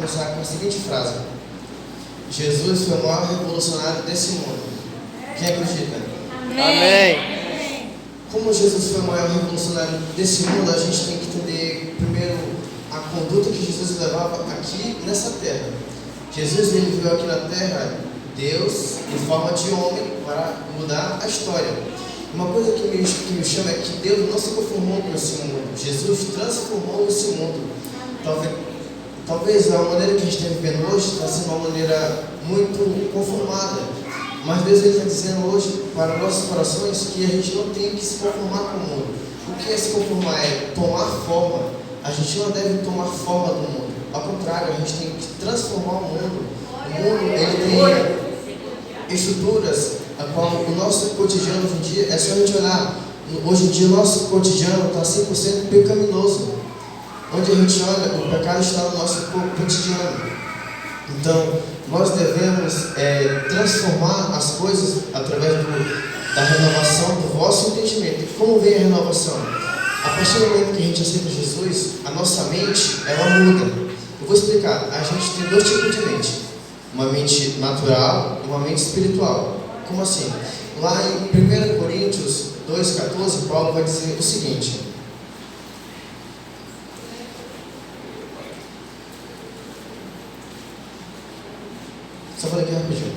começar com a seguinte frase: Jesus foi o maior revolucionário desse mundo. Quem acredita? Amém. Como Jesus foi o maior revolucionário desse mundo, a gente tem que entender primeiro a conduta que Jesus levava aqui nessa terra. Jesus ele veio aqui na terra, Deus em forma de homem, para mudar a história. Uma coisa que me chama é que Deus não se conformou com esse mundo. Jesus transformou esse mundo. Talvez a maneira que a gente está vivendo hoje está sendo uma maneira muito conformada. Mas Deus está dizendo hoje para nossos corações que a gente não tem que se conformar com o mundo. O que é se conformar? É tomar forma. A gente não deve tomar forma do mundo. Ao contrário, a gente tem que transformar o mundo. O mundo ele tem estruturas a qual o nosso cotidiano hoje em dia, é só a gente olhar. Hoje em dia o nosso cotidiano está 100% pecaminoso. Onde a gente olha, o pecado está no nosso cotidiano. Então, nós devemos transformar as coisas através da renovação do vosso entendimento. Como vem a renovação? A partir do momento que a gente aceita Jesus, a nossa mente, ela muda. Eu vou explicar. A gente tem dois tipos de mente. Uma mente natural e uma mente espiritual. Como assim? Lá em 1 Coríntios 2,14, Paulo vai dizer o seguinte: só falei aqui rapidinho.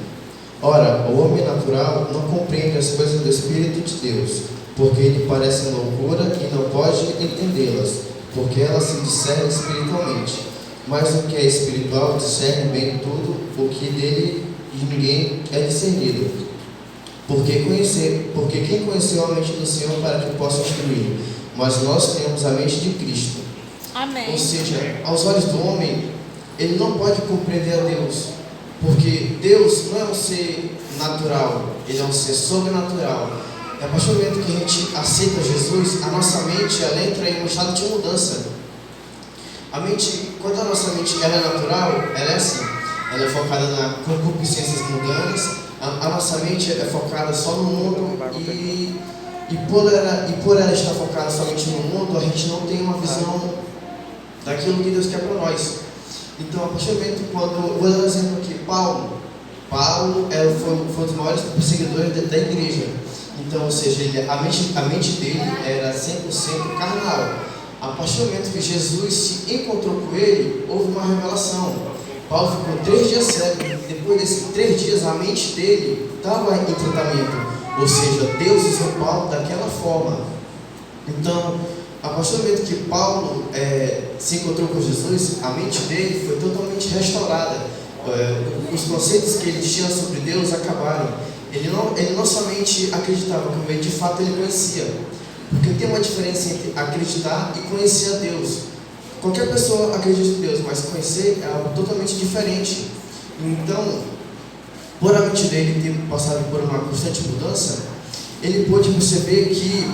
Ora, o homem natural não compreende as coisas do Espírito de Deus, porque lhe parecem loucura e não pode entendê-las, porque elas se discernem espiritualmente. Mas o que é espiritual discerne bem tudo o que dele de ninguém é discernido. Porque quem conheceu a mente do Senhor para que possa instruir? Mas nós temos a mente de Cristo. Amém. Ou seja, aos olhos do homem, ele não pode compreender a Deus. Porque Deus não é um ser natural, Ele é um ser sobrenatural. E a partir do momento que a gente aceita Jesus, a nossa mente ela entra em um estado de mudança. A mente, quando a nossa mente ela é natural, ela é assim, ela é focada na concupiscências mundanas. A nossa mente é focada só no mundo e por ela estar focada somente no mundo, a gente não tem uma visão daquilo que Deus quer para nós. Então, a partir do momento, quando vou dar um exemplo aqui, Paulo foi um dos maiores perseguidores da igreja. Então, ou seja, a mente dele era 100% carnal. A partir do momento que Jesus se encontrou com ele, houve uma revelação. Paulo ficou 3 dias cego. Depois desses 3 dias, a mente dele estava em tratamento. Ou seja, Deus usou Paulo daquela forma. Então, a partir do momento que Paulo se encontrou com Jesus, a mente dele foi totalmente restaurada. Os conceitos que ele tinha sobre Deus acabaram. Ele não somente acreditava, como ele de fato ele conhecia. Porque tem uma diferença entre acreditar e conhecer a Deus. Qualquer pessoa acredita em Deus, mas conhecer é algo totalmente diferente. Então, por a mente dele ter passado por uma constante mudança, ele pôde perceber que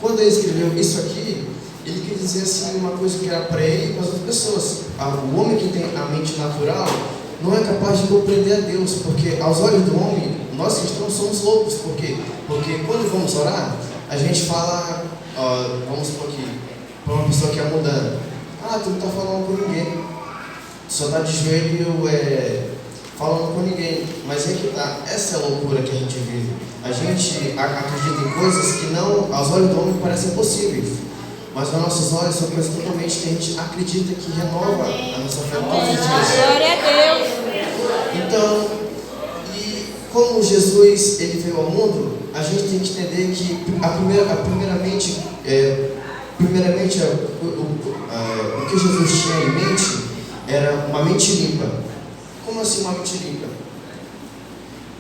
quando ele escreveu isso aqui, ele quis dizer assim uma coisa que era para ele e para as outras pessoas. O homem que tem a mente natural não é capaz de compreender a Deus, porque aos olhos do homem, nós cristãos somos loucos. Por quê? Porque quando vamos orar, a gente fala, vamos supor aqui, para uma pessoa que é mudando: tu não está falando com ninguém, só está de joelho falando com ninguém. Mas é que tá, essa é a loucura que a gente vive. A gente acredita em coisas que não, aos olhos do homem parecem possíveis, mas aos nossos olhos são coisas totalmente que a gente acredita que renova a nossa fé todos os dias. Glória a Deus. Então, e como Jesus ele veio ao mundo, a gente tem que entender que primeiramente o que Jesus tinha em mente era uma mente limpa. Como assim uma mente limpa?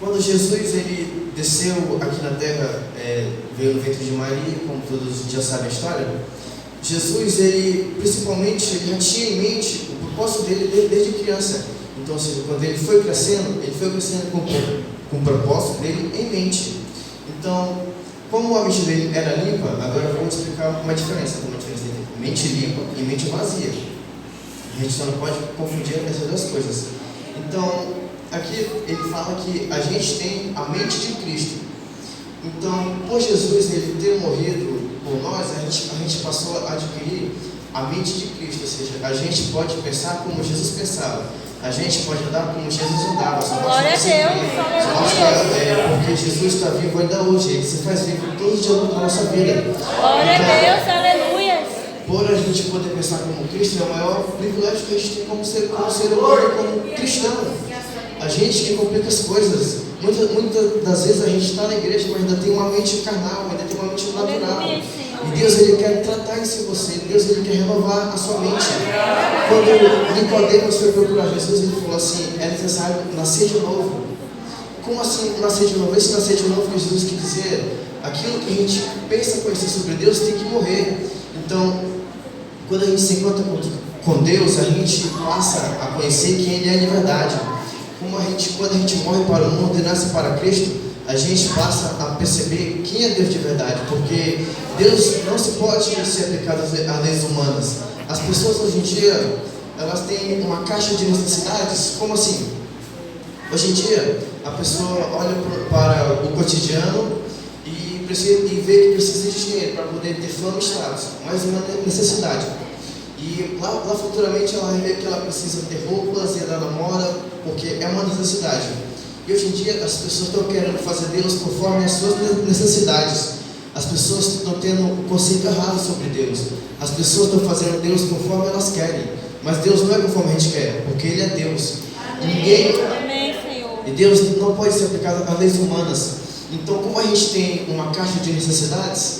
Quando Jesus ele desceu aqui na terra, veio no ventre de Maria, como todos já sabem a história, Jesus ele principalmente já tinha em mente o propósito dele desde criança. Então, ou seja, quando ele foi crescendo com o propósito dele em mente. Então, como a mente dele era limpa, agora vamos explicar uma diferença. Tem uma diferença entre mente limpa e mente vazia. A gente só não pode confundir essas duas coisas. Então, aqui ele fala que a gente tem a mente de Cristo. Então, por Jesus ele ter morrido por nós, a gente passou a adquirir a mente de Cristo, ou seja, a gente pode pensar como Jesus pensava, a gente pode andar como Jesus andava. Glória a Deus, porque Jesus está vivo ainda hoje, Ele se faz vivo todos os dias da nossa vida. Glória a Deus, aleluia. Por a gente poder pensar como Cristo é o maior privilégio que a gente tem como ser humano, como cristão. A gente que complica as coisas. Muitas das vezes a gente está na igreja, mas ainda tem uma mente carnal, ainda tem uma mente natural. E Deus, Ele quer tratar isso em você. Deus, Ele quer renovar a sua mente. Quando Nicodemos foi procurar Jesus, ele falou assim: é necessário nascer de novo. Como assim nascer de novo? Esse nascer de novo que Jesus quer dizer, aquilo que a gente pensa conhecer sobre Deus tem que morrer. Então, quando a gente se encontra com Deus, a gente passa a conhecer quem Ele é de verdade. Quando a gente morre para o mundo e nasce para Cristo, a gente passa a perceber quem é Deus de verdade, porque Deus não se pode ser aplicado às leis humanas. As pessoas hoje em dia, elas têm uma caixa de necessidades. Como assim? Hoje em dia, a pessoa olha para o cotidiano e vê que precisa de dinheiro para poder ter fama e status, mas é uma necessidade. E lá futuramente ela vai ver que ela precisa ter roupas e ela namora, porque é uma necessidade. E hoje em dia as pessoas estão querendo fazer Deus conforme as suas necessidades. As pessoas estão tendo um conceito errado sobre Deus. As pessoas estão fazendo Deus conforme elas querem. Mas Deus não é conforme a gente quer, porque Ele é Deus. Amém, Senhor. E Deus não pode ser aplicado às leis humanas. Então, como a gente tem uma caixa de necessidades,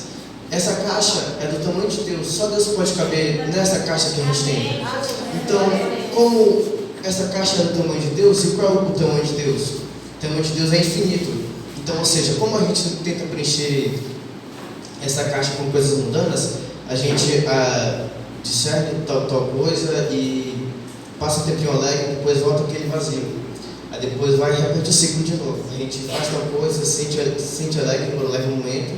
essa caixa é do tamanho de Deus. Só Deus pode caber nessa caixa que a gente tem. Então, como essa caixa é do tamanho de Deus, e qual é o tamanho de Deus? O tamanho de Deus é infinito. Então, ou seja, como a gente tenta preencher essa caixa com coisas mundanas, a gente discerne tal coisa e passa um tempinho alegre, depois volta aquele vazio. Aí depois vai e repete o ciclo de novo. A gente faz tal coisa, sente alegre por um leve momento,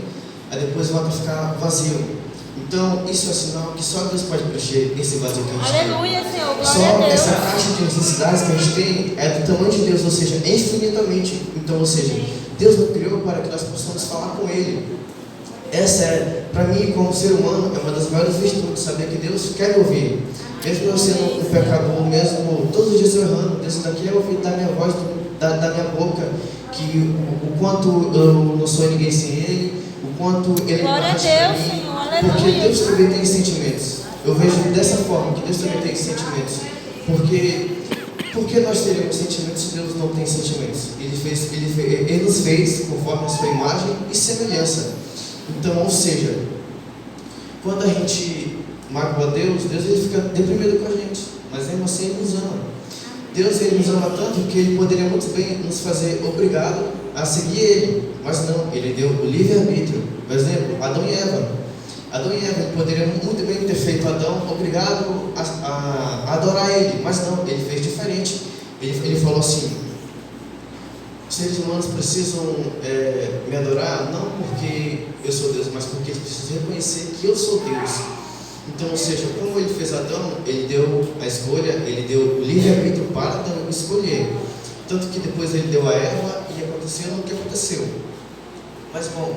aí depois volta a ficar vazio. Então, isso é sinal que só Deus pode preencher esse vazio que a gente tem. Aleluia, Senhor, glória só a Deus. essa caixa de necessidades que a gente tem é do tamanho de Deus, ou seja, infinitamente. Então, ou seja, Deus nos criou para que nós possamos falar com Ele. Essa é, para mim, como ser humano, é uma das maiores virtudes, saber que Deus quer me ouvir. Mesmo eu sendo um pecador, mesmo todos os dias eu errando, Deus ainda quer ouvir da minha voz, da minha boca, que o quanto eu não sou ninguém sem Ele, o quanto Ele glória bate a para Deus, mim, Senhor, aleluia. porque Deus também tem sentimentos. Eu vejo dessa forma, que Deus também tem sentimentos. Porque nós teremos sentimentos se Deus não tem sentimentos? Ele nos fez conforme a sua imagem e semelhança. Então, ou seja, quando a gente magoa Deus, ele fica deprimido com a gente, mas mesmo assim Ele nos ama. Deus, Ele nos ama tanto que Ele poderia muito bem nos fazer obrigado a seguir Ele, mas não, Ele deu o livre-arbítrio. Por exemplo, Adão e Eva, Ele poderia muito bem ter feito Adão obrigado a adorar Ele, mas não, Ele fez diferente. Ele falou assim: os seres humanos precisam me adorar, não porque eu sou Deus, mas porque eles precisam reconhecer que eu sou Deus. Então, ou seja, como Ele fez Adão, Ele deu a escolha, Ele deu o livre-arbítrio para Adão escolher. Tanto que depois Ele deu a Eva e aconteceu o que aconteceu. Mas, bom,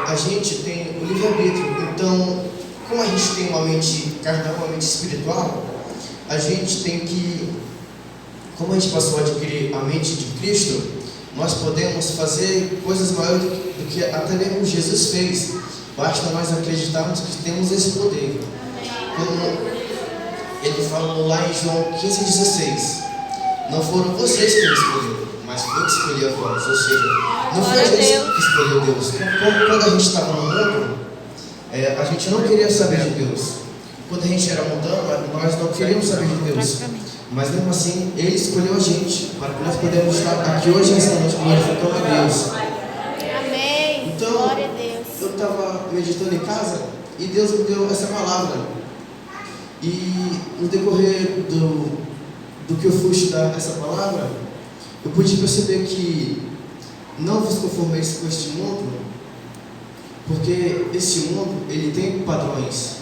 a gente tem o livre-arbítrio. Então, como a gente tem uma mente carnal, uma mente espiritual, a gente tem que, como a gente passou a adquirir a mente de Cristo, nós podemos fazer coisas maiores do que até mesmo Jesus fez. Basta nós acreditarmos que temos esse poder. Como Ele falou lá em João 15,16: não foram vocês que me escolheram, mas foi que escolhi a vós. Ou seja, não foi a gente que escolheu Deus. Quando a gente estava no mundo, a gente não queria saber de Deus. Quando a gente era mundano, nós não queríamos saber de Deus. Mas mesmo assim, Ele escolheu a gente para que nós podemos estar aqui hoje nessa noite glorificando a Deus. Amém. Então, glória a Deus. Eu estava meditando em casa e Deus me deu essa palavra. E no decorrer do que eu fui estudar essa palavra, eu pude perceber que não vos conformeis com este mundo, porque esse mundo, ele tem padrões.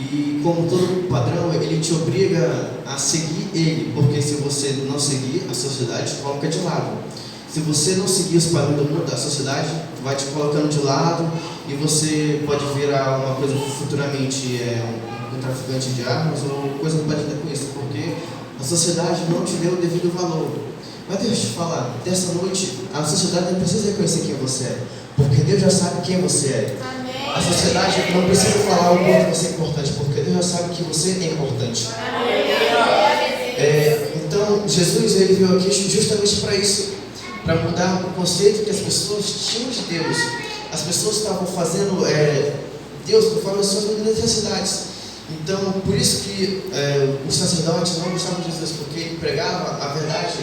E como todo padrão, ele te obriga a seguir ele, porque se você não seguir, a sociedade te coloca de lado. Se você não seguir os padrões do mundo, a sociedade vai te colocando de lado e você pode virar uma coisa futuramente, um um traficante de armas ou coisa parecida com isso, porque a sociedade não te deu o devido valor. Mas deixa eu te falar, dessa noite, a sociedade não precisa reconhecer quem você é, porque Deus já sabe quem você é. A sociedade não precisa falar o quanto você é importante, porque Deus já sabe que você é importante. Então, Jesus ele veio aqui justamente para isso, para mudar o conceito que as pessoas tinham de Deus. As pessoas estavam fazendo Deus conforme as suas necessidades. Então, por isso que os sacerdotes não gostavam de Jesus, porque ele pregava a verdade,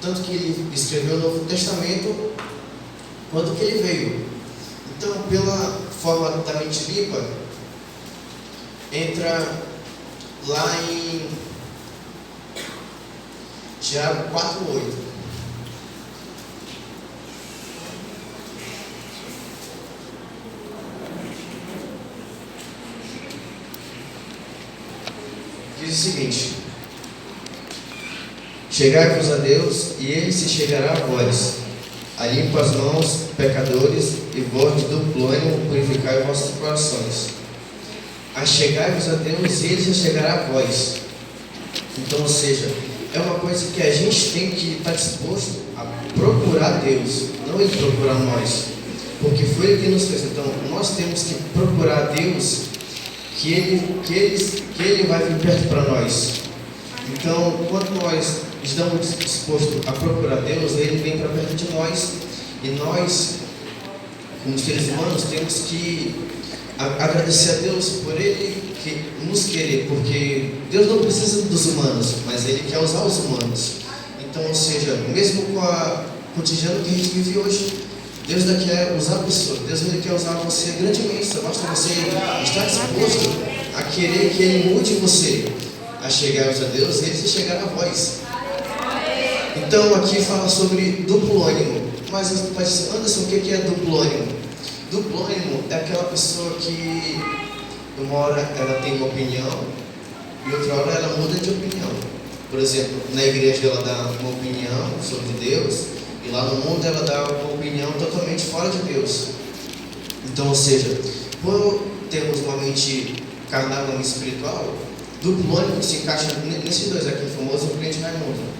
tanto que ele escreveu o Novo Testamento, quanto que ele veio. Então, pela forma da mente limpa, entra lá em Tiago 4:8. Diz o seguinte: chegai-vos a Deus, e Ele se chegará a vós. Alimpa as mãos, pecadores, e vós de duplo ânimo purificai vossos corações. Achegai-vos a Deus, e Ele se chegará a vós. Então, ou seja, é uma coisa que a gente tem que estar disposto a procurar Deus, não Ele procurar nós, porque foi Ele que nos fez. Então, nós temos que procurar Deus, que Ele vai vir perto para nós. Então, quando nós estamos dispostos a procurar Deus, Ele vem para perto de nós, e nós, como seres humanos, temos que agradecer a Deus por Ele nos querer, porque Deus não precisa dos humanos, mas Ele quer usar os humanos. Então, ou seja, mesmo com o cotidiano que a gente vive hoje, Deus ainda quer usar a pessoa, Deus ainda quer usar você grandemente. Basta você estar disposto a querer que Ele mude você, a chegar a Deus, e Ele se chegar a vós. Então aqui fala sobre duplo ânimo. Mas você pode dizer, Anderson, o que é duplo ânimo? Duplo ânimo é aquela pessoa que uma hora ela tem uma opinião e outra hora ela muda de opinião. Por exemplo, na igreja ela dá uma opinião sobre Deus, e lá no mundo ela dá uma opinião totalmente fora de Deus. Então, ou seja, por termos uma mente carnal e uma mente espiritual, duplo ânimo se encaixa nesses dois aqui, o famoso crente Raimundo.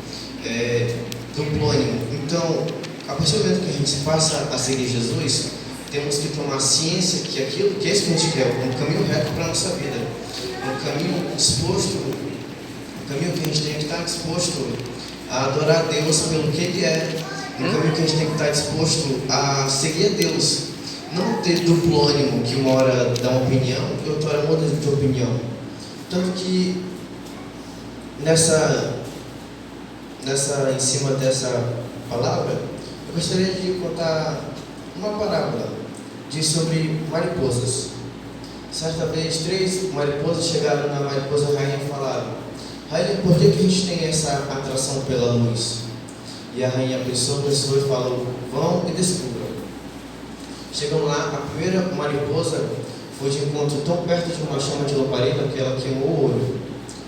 Duplo ânimo. Então, a partir do momento que a gente passa a seguir Jesus, temos que tomar ciência que aquilo que é isso que a gente quer, um caminho reto para a nossa vida, um caminho disposto, um caminho que a gente tem que estar disposto a adorar a Deus pelo que Ele é, um caminho que a gente tem que estar disposto a seguir a Deus, não ter duplo ânimo, que uma hora dá uma opinião e outra hora muda de opinião. Tanto que em cima dessa palavra, eu gostaria de contar uma parábola, diz sobre mariposas. Certa vez, 3 mariposas chegaram na mariposa rainha e falaram: rainha, por que a gente tem essa atração pela luz? E a rainha pensou e falou: vão e descubram. Chegam lá, a primeira mariposa foi de encontro tão perto de uma chama de lamparina que ela queimou o olho.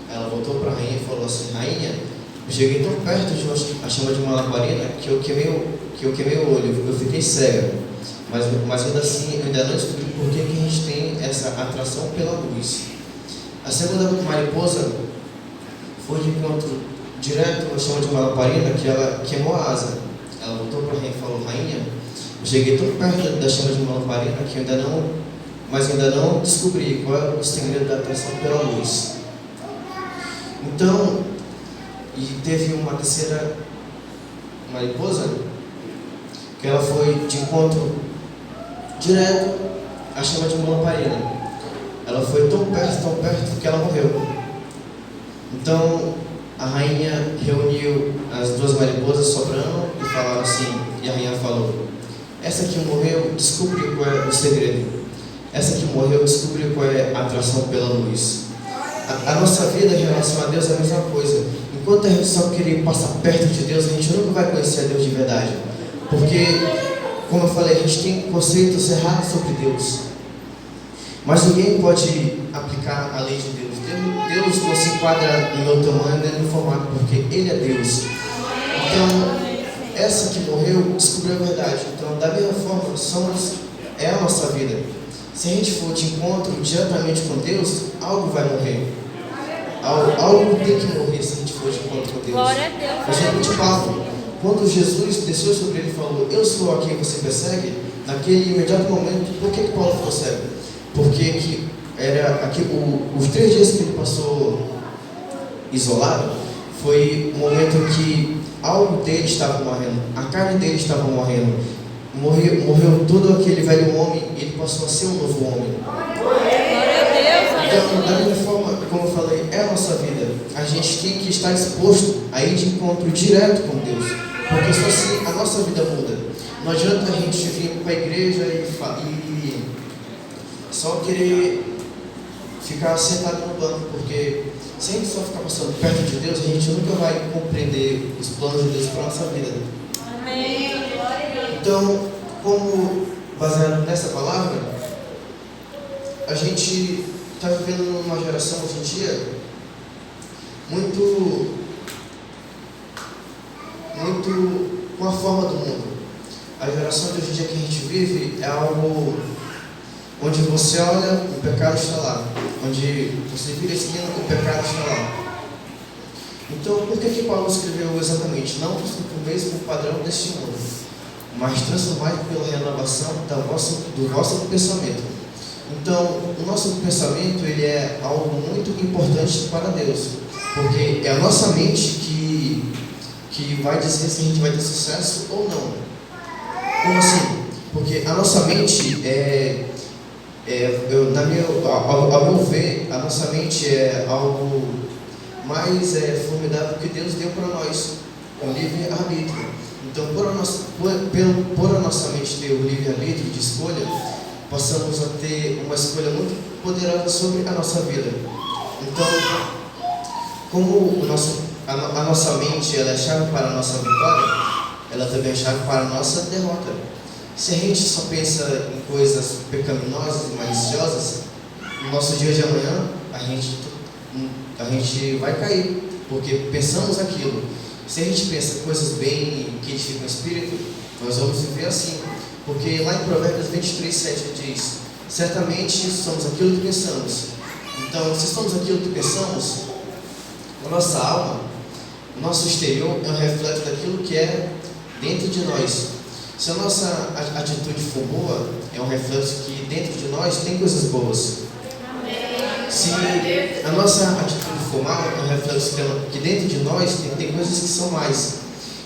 Ela voltou para a rainha e falou assim: rainha, eu cheguei tão perto de a chama de uma lamparina que eu queimei o olho, eu fiquei cega. Mas ainda assim, eu ainda não descobri por que a gente tem essa atração pela luz. A segunda mariposa foi de encontro direto à chama de uma lamparina que ela queimou a asa. Ela voltou para a rainha e falou: rainha, eu cheguei tão perto da chama de uma lamparina que eu ainda não descobri qual é o segredo da atração pela luz. Então, e teve uma terceira mariposa que ela foi de encontro direto à chama de uma lamparina. Ela foi tão perto que ela morreu. Então a rainha reuniu as 2 mariposas sobrando e falaram assim, e a rainha falou: essa que morreu descobriu qual é o segredo. Essa que morreu descobriu qual é a atração pela luz. A nossa vida em relação a Deus é a mesma coisa. Enquanto a gente só querer passar perto de Deus, a gente nunca vai conhecer a Deus de verdade. Porque, como eu falei, a gente tem conceitos errados sobre Deus. Mas ninguém pode aplicar a lei de Deus. Deus não se enquadra no meu tamanho nem no formato, porque Ele é Deus. Então, essa que morreu descobriu a verdade. Então, da mesma forma, é a nossa vida. se a gente for de encontro diretamente com Deus, algo vai morrer. Algo tem que morrer se a gente for de encontro com Deus. Glória a Deus. Exemplo de Paulo. Quando Jesus desceu sobre ele e falou, eu sou a quem você persegue, naquele imediato momento, por que Paulo ficou cego? Porque os 3 dias que ele passou isolado, foi o momento em que algo dele estava morrendo, a carne dele estava morrendo, morreu todo aquele velho homem e ele passou a ser um novo homem. Glória a Deus. Então, da mesma forma, como eu falei, é a nossa vida. A gente tem que estar disposto a ir de encontro direto com Deus, porque só assim a nossa vida muda. Não adianta a gente vir para a igreja e só querer ficar sentado no banco, porque se a gente só ficar passando perto de Deus, a gente nunca vai compreender os planos de Deus para a nossa vida. Amém. Então, como baseado nessa palavra, a gente está vivendo numa geração hoje em dia muito com a forma do mundo. A geração de hoje em dia que a gente vive é algo onde você olha, o pecado está lá. Onde você vira a esquina, o pecado está lá. Então, por que Paulo escreveu exatamente? Não o mesmo padrão deste mundo, mas transformado pela renovação do vosso pensamento. Então, o nosso pensamento ele é algo muito importante para Deus, porque é a nossa mente que vai dizer se a gente vai ter sucesso ou não. Como assim? Porque a nossa mente ao meu ver, a nossa mente é algo mais formidável que Deus deu para nós, o livre-arbítrio. Então, por a nossa mente ter o livre-arbítrio de escolha, passamos a ter uma escolha muito poderosa sobre a nossa vida. Então, como a nossa mente ela é chave para a nossa vitória, ela também é chave para a nossa derrota. Se a gente só pensa em coisas pecaminosas e maliciosas, no nosso dia de amanhã a gente vai cair, porque pensamos aquilo. Se a gente pensa coisas bem que edificam o espírito, nós vamos viver assim. Porque lá em Provérbios 23:7 diz: certamente somos aquilo que pensamos. Então, se somos aquilo que pensamos, a nossa alma, o nosso exterior é um reflexo daquilo que é dentro de nós. Se a nossa atitude for boa, é um reflexo que dentro de nós tem coisas boas. Se a nossa atitude for mal, é um reflexo que dentro de nós tem coisas que são mais.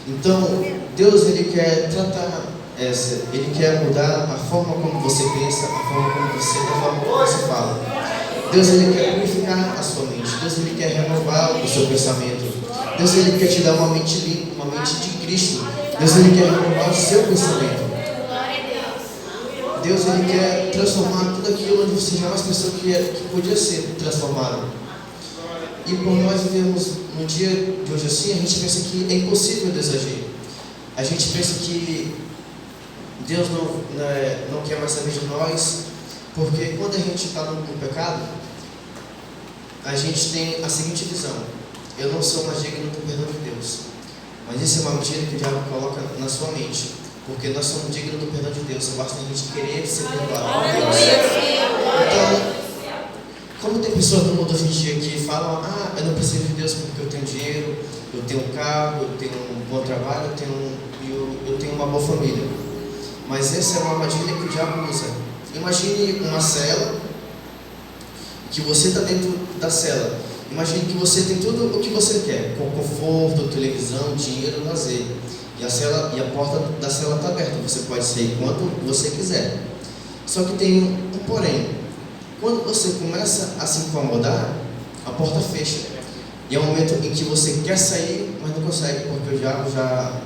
Então, Deus ele quer tratar ele quer mudar a forma como você pensa, a forma como você, a forma como você fala. Deus ele quer purificar a sua mente. Deus ele quer renovar o seu pensamento. Deus ele quer te dar uma mente limpa, uma mente de Cristo. Deus ele quer renovar o seu pensamento. Deus ele quer transformar tudo aquilo onde você jamais pensou que podia ser transformado. E por nós vivemos no dia de hoje assim, a gente pensa que é impossível Deus agir. A gente pensa que Deus não quer mais saber de nós, porque quando a gente está no pecado, a gente tem a seguinte visão: eu não sou mais digno do perdão de Deus. Mas isso é uma mentira que o diabo coloca na sua mente, porque nós somos dignos do perdão de Deus, só basta a gente querer ser perdoado. Então, como tem pessoas no mundo hoje em dia que falam: eu não preciso de Deus porque eu tenho dinheiro, eu tenho um carro, eu tenho um bom trabalho, eu tenho uma boa família. Mas essa é uma armadilha que o diabo usa. Imagine uma cela, que você está dentro da cela. Imagine que você tem tudo o que você quer, com conforto, televisão, dinheiro, lazer. E a porta da cela está aberta, você pode sair quando você quiser. Só que tem um porém. Quando você começa a se incomodar, a porta fecha. E é o momento em que você quer sair, mas não consegue, porque o diabo já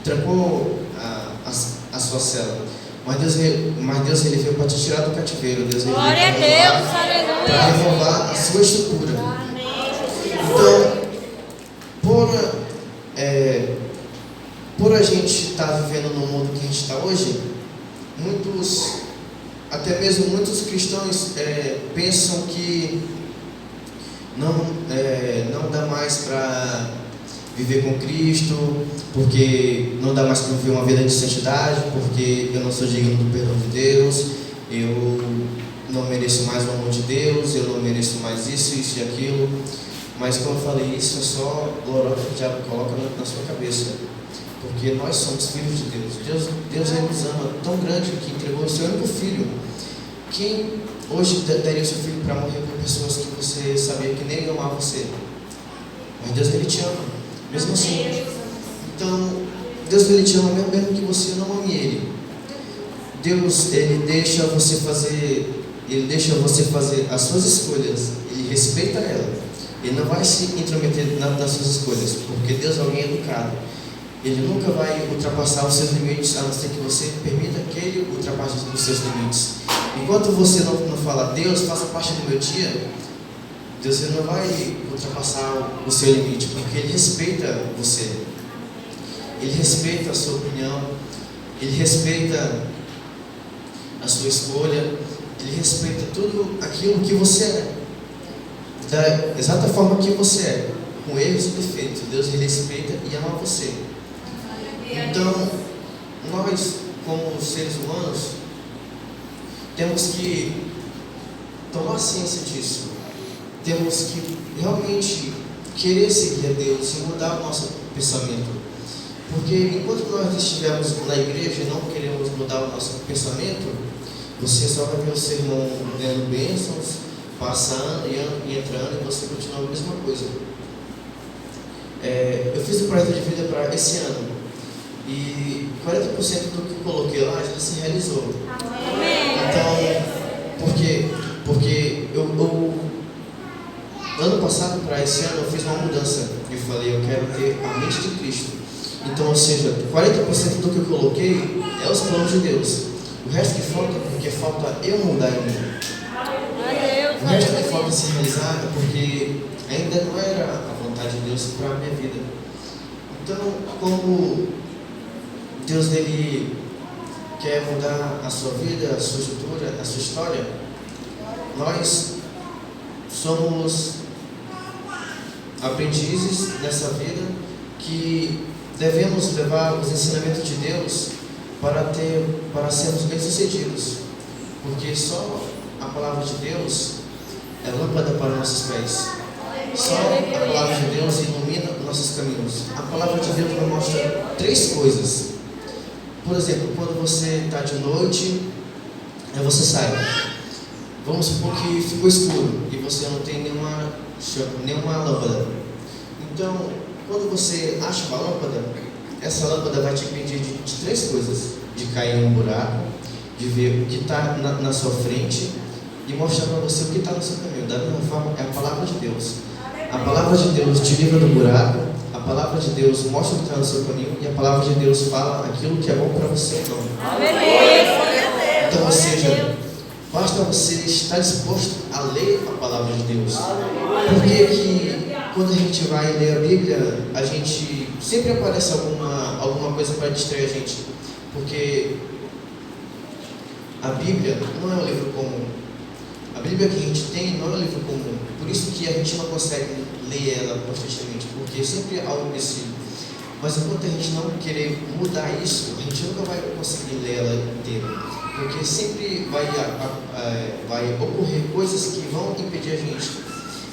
trancou a sua cela. Mas Deus ele veio para te tirar do cativeiro. Deus ele Glória a Deus, aleluia. Para renovar a sua estrutura. Então, por a gente estar vivendo no mundo que a gente está hoje, até mesmo muitos cristãos pensam que não dá mais para viver com Cristo, porque não dá mais para viver uma vida de santidade, porque eu não sou digno do perdão de Deus. eu não mereço mais o amor de Deus, eu não mereço mais isso e aquilo. Mas como eu falei, isso é só glória que o diabo coloca na sua cabeça. Porque nós somos filhos de Deus. Deus ele nos ama tão grande que entregou o seu único filho. Quem hoje daria o seu filho para morrer por pessoas que você sabia que nem amavam você? Mas Deus ele te ama, mesmo assim. Então, Deus ele te ama mesmo que você não ame Ele. Deus ele deixa você fazer as suas escolhas. Ele respeita ela. Ele não vai se intrometer nas suas escolhas, porque Deus é alguém educado. Ele nunca vai ultrapassar os seus limites, a não ser que você permita que Ele ultrapasse os seus limites. Enquanto você não fala, Deus, faça parte do meu dia, Deus ele não vai ultrapassar o seu limite, porque Ele respeita você. Ele respeita a sua opinião, Ele respeita a sua escolha, Ele respeita tudo aquilo que você é. Da exata forma que você é, com erros e defeitos, Deus ele respeita e ama você. Então, nós, como seres humanos, temos que tomar ciência disso. Temos que realmente querer seguir a Deus e mudar o nosso pensamento. Porque enquanto nós estivermos na igreja e não queremos mudar o nosso pensamento, você só vai ver o seu irmão dando bênçãos, passando e entrando, e você continua a mesma coisa. Eu fiz o projeto de vida para esse ano e 40% do que eu coloquei lá já se realizou. Então, porque eu ano passado para esse ano eu fiz uma mudança. Eu falei, eu quero ter a mente de Cristo. Então, ou seja, 40% do que eu coloquei é os planos de Deus. O resto que falta, porque falta eu mudar em mim. O resto que falta ser realizado porque ainda não era a vontade de Deus para a minha vida. Então, como Deus ele quer mudar a sua vida, a sua estrutura, a sua história, nós somos aprendizes nessa vida que devemos levar os ensinamentos de Deus para sermos bem-sucedidos. Porque só a palavra de Deus é lâmpada para nossos pés. Só a palavra de Deus ilumina nossos caminhos. A palavra de Deus nos mostra 3 coisas. Por exemplo, quando você está de noite, aí você sai. Vamos supor que ficou escuro e você não tem nenhuma lâmpada. Então, quando você acha uma lâmpada, essa lâmpada vai te impedir de 3 coisas: de cair em um buraco, de ver o que está na sua frente e mostrar para você o que está no seu caminho. Da mesma forma, é a palavra de Deus. A palavra de Deus te livra do buraco, a palavra de Deus mostra o que está no seu caminho e a palavra de Deus fala aquilo que é bom para você ou não. Então, ou seja, basta você estar disposto a ler a palavra de Deus. Porque que quando a gente vai ler a Bíblia, a gente sempre aparece alguma coisa para distrair a gente. Porque a Bíblia não é um livro comum. A Bíblia que a gente tem não é um livro comum. Por isso que a gente não consegue ler ela constantemente, porque sempre há algo parecido. Mas enquanto a gente não querer mudar isso, a gente nunca vai conseguir ler ela inteira. Porque sempre vai ocorrer coisas que vão impedir a gente.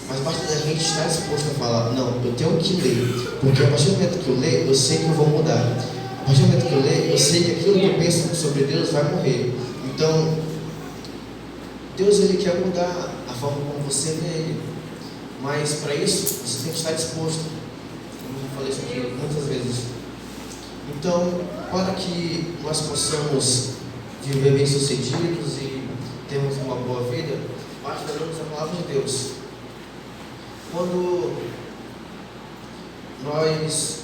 Mas basta a gente estar disposto a falar, não, eu tenho que ler. Porque a partir do momento que eu leio, eu sei que eu vou mudar. A partir do momento que eu leio, eu sei que aquilo que eu penso sobre Deus vai morrer. Então, Deus ele quer mudar a forma como você vê Ele. Mas para isso, você tem que estar disposto. Como eu falei isso aqui muitas vezes. Então, para que nós possamos viver bem-sucedidos e termos uma boa vida, basta lermos a palavra de Deus. Quando nós